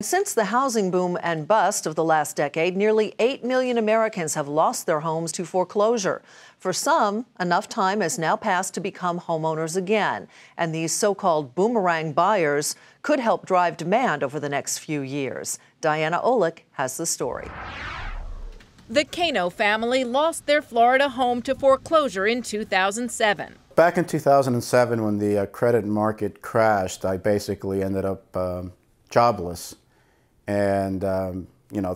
Since the housing boom and bust of the last decade, nearly 8 million Americans have lost their homes to foreclosure. For some, enough time has now passed to become homeowners again. And these so-called boomerang buyers could help drive demand over the next few years. Diana Olick has the story. The Cano family lost their Florida home to foreclosure in 2007. Back in 2007, when the credit market crashed, I basically ended up jobless. And,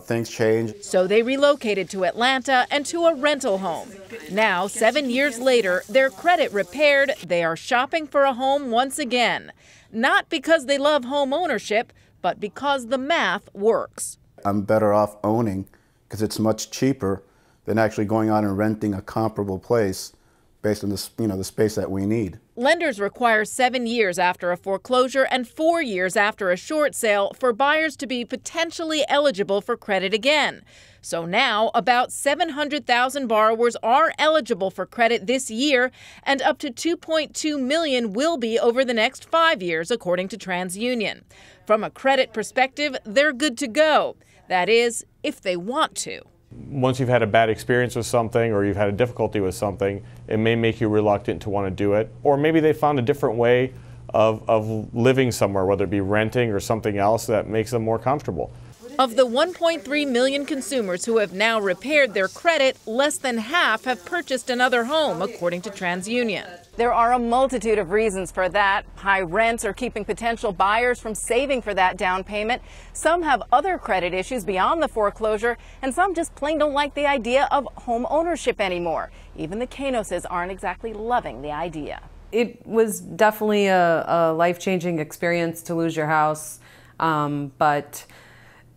things changed. So they relocated to Atlanta and to a rental home. Now, 7 years later, their credit repaired, they are shopping for a home once again. Not because they love home ownership, but because the math works. I'm better off owning because it's much cheaper than actually going out and renting a comparable place based on the space that we need. Lenders require 7 years after a foreclosure and 4 years after a short sale for buyers to be potentially eligible for credit again. So now about 700,000 borrowers are eligible for credit this year, and up to 2.2 million will be over the next 5 years, according to TransUnion. From a credit perspective, they're good to go. That is, if they want to. Once you've had a bad experience with something or you've had a difficulty with something, it may make you reluctant to want to do it. Or maybe they found a different way of living somewhere, whether it be renting or something else that makes them more comfortable. Of the 1.3 million consumers who have now repaired their credit, less than half have purchased another home, according to TransUnion. There are a multitude of reasons for that. High rents are keeping potential buyers from saving for that down payment. Some have other credit issues beyond the foreclosure, and some just plain don't like the idea of home ownership anymore. Even the Canoses aren't exactly loving the idea. It was definitely a life-changing experience to lose your house, but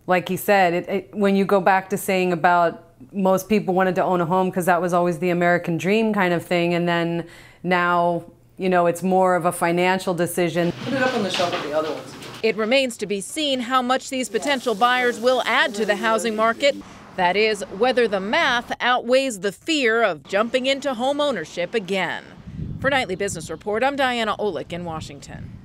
like he said, when you go back to saying about most people wanted to own a home because that was always the American dream kind of thing, and then now, it's more of a financial decision. Put it up on the shelf with the other ones. It remains to be seen how much these potential buyers will add to the housing market. That is, whether the math outweighs the fear of jumping into home ownership again. For Nightly Business Report, I'm Diana Olick in Washington.